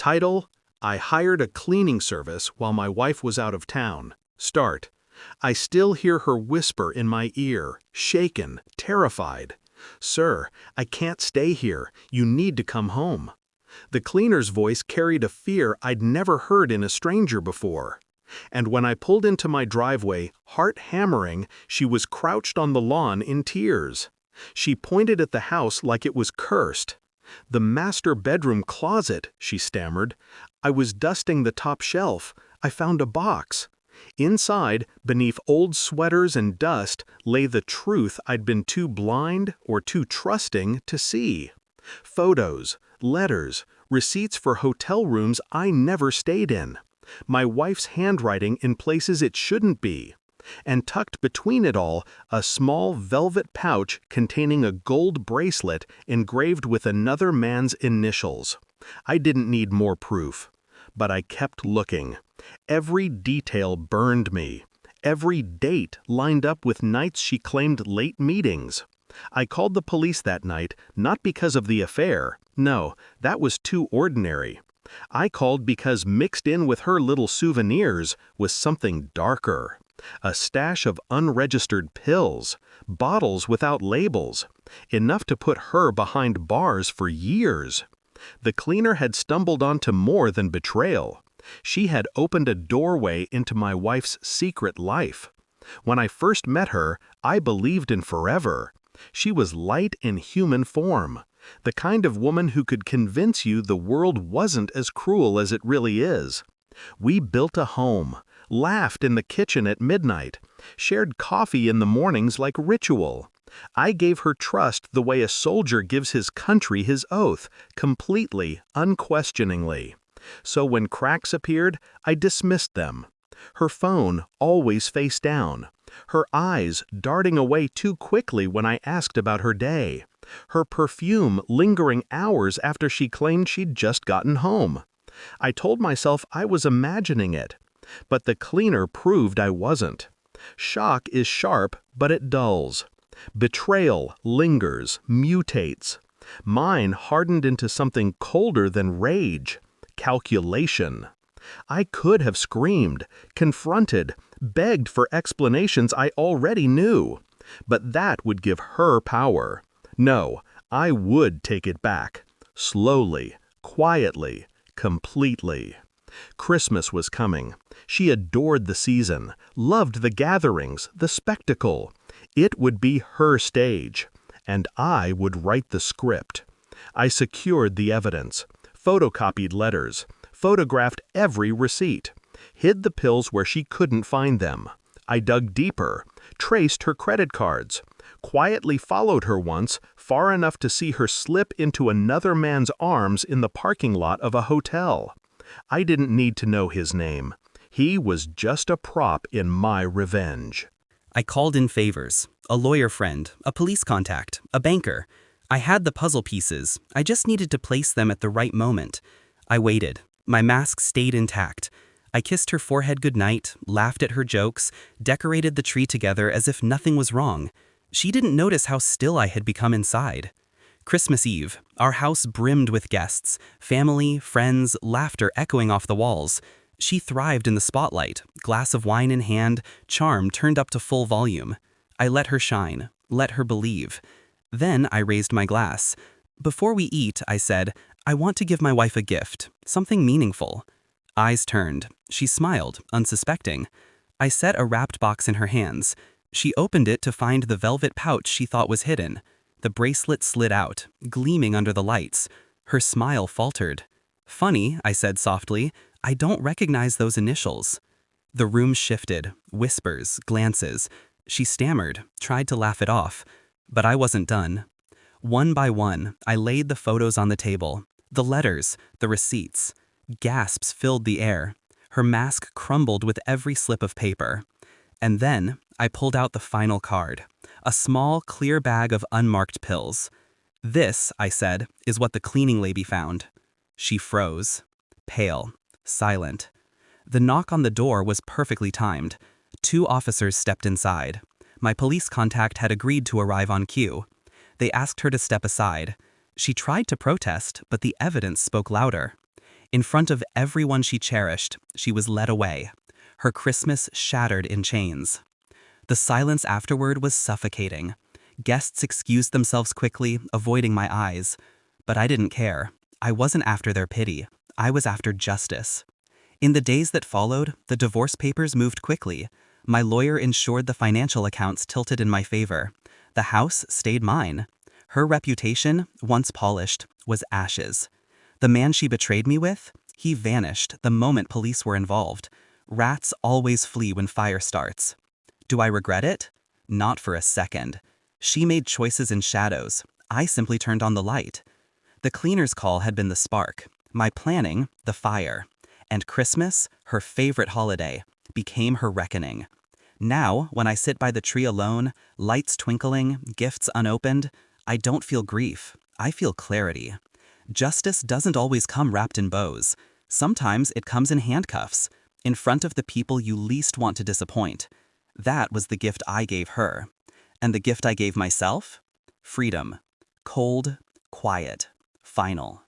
Title: I hired a cleaning service while my wife was out of town. Start: I still hear her whisper in my ear, shaken, terrified. Sir, I can't stay here. You need to come home. The cleaner's voice carried a fear I'd never heard in a stranger before. And when I pulled into my driveway, heart hammering, she was crouched on the lawn in tears. She pointed at the house like it was cursed. "The master bedroom closet," she stammered. "I was dusting the top shelf. I found a box." Inside, beneath old sweaters and dust, lay the truth I'd been too blind or too trusting to see. Photos, letters, receipts for hotel rooms I never stayed in. My wife's handwriting in places it shouldn't be. And tucked between it all, a small velvet pouch containing a gold bracelet engraved with another man's initials. I didn't need more proof. But I kept looking. Every detail burned me. Every date lined up with nights she claimed late meetings. I called the police that night, not because of the affair. No, that was too ordinary. I called because mixed in with her little souvenirs was something darker. A stash of unregistered pills, bottles without labels, enough to put her behind bars for years. The cleaner had stumbled onto more than betrayal. She had opened a doorway into my wife's secret life. When I first met her, I believed in forever. She was light in human form, the kind of woman who could convince you the world wasn't as cruel as it really is. We built a home, laughed in the kitchen at midnight, shared coffee in the mornings like ritual. I gave her trust the way a soldier gives his country his oath, completely, unquestioningly. So when cracks appeared, I dismissed them. Her phone always face down. Her eyes darting away too quickly when I asked about her day. Her perfume lingering hours after she claimed she'd just gotten home. I told myself I was imagining it. But the cleaner proved I wasn't. Shock is sharp, but it dulls. Betrayal lingers, mutates. Mine hardened into something colder than rage. Calculation. I could have screamed, confronted, begged for explanations I already knew. But that would give her power. No, I would take it back. Slowly, quietly, completely. Christmas was coming. She adored the season, loved the gatherings, the spectacle. It would be her stage, and I would write the script. I secured the evidence, photocopied letters, photographed every receipt, hid the pills where she couldn't find them. I dug deeper, traced her credit cards, quietly followed her once, far enough to see her slip into another man's arms in the parking lot of a hotel. I didn't need to know his name. He was just a prop in my revenge. I called in favors, a lawyer friend, a police contact, a banker. I had the puzzle pieces, I just needed to place them at the right moment. I waited. My mask stayed intact. I kissed her forehead goodnight, laughed at her jokes, decorated the tree together as if nothing was wrong. She didn't notice how still I had become inside. Christmas Eve, our house brimmed with guests, family, friends, laughter echoing off the walls. She thrived in the spotlight, glass of wine in hand, charm turned up to full volume. I let her shine, let her believe. Then I raised my glass. Before we eat, I said, I want to give my wife a gift, something meaningful. Eyes turned. She smiled, unsuspecting. I set a wrapped box in her hands. She opened it to find the velvet pouch she thought was hidden. The bracelet slid out, gleaming under the lights. Her smile faltered. Funny, I said softly, I don't recognize those initials. The room shifted, whispers, glances. She stammered, tried to laugh it off. But I wasn't done. One by one, I laid the photos on the table. The letters, the receipts. Gasps filled the air. Her mask crumbled with every slip of paper. And then I pulled out the final card. A small, clear bag of unmarked pills. This, I said, is what the cleaning lady found. She froze, pale, silent. The knock on the door was perfectly timed. 2 officers stepped inside. My police contact had agreed to arrive on cue. They asked her to step aside. She tried to protest, but the evidence spoke louder. In front of everyone she cherished, she was led away, her Christmas shattered in chains. The silence afterward was suffocating. Guests excused themselves quickly, avoiding my eyes. But I didn't care. I wasn't after their pity. I was after justice. In the days that followed, the divorce papers moved quickly. My lawyer ensured the financial accounts tilted in my favor. The house stayed mine. Her reputation, once polished, was ashes. The man she betrayed me with, he vanished the moment police were involved. Rats always flee when fire starts. Do I regret it? Not for a second. She made choices in shadows. I simply turned on the light. The cleaner's call had been the spark. My planning, the fire. And Christmas, her favorite holiday, became her reckoning. Now, when I sit by the tree alone, lights twinkling, gifts unopened, I don't feel grief. I feel clarity. Justice doesn't always come wrapped in bows. Sometimes it comes in handcuffs, in front of the people you least want to disappoint. That was the gift I gave her. And the gift I gave myself? Freedom. Cold, quiet, final.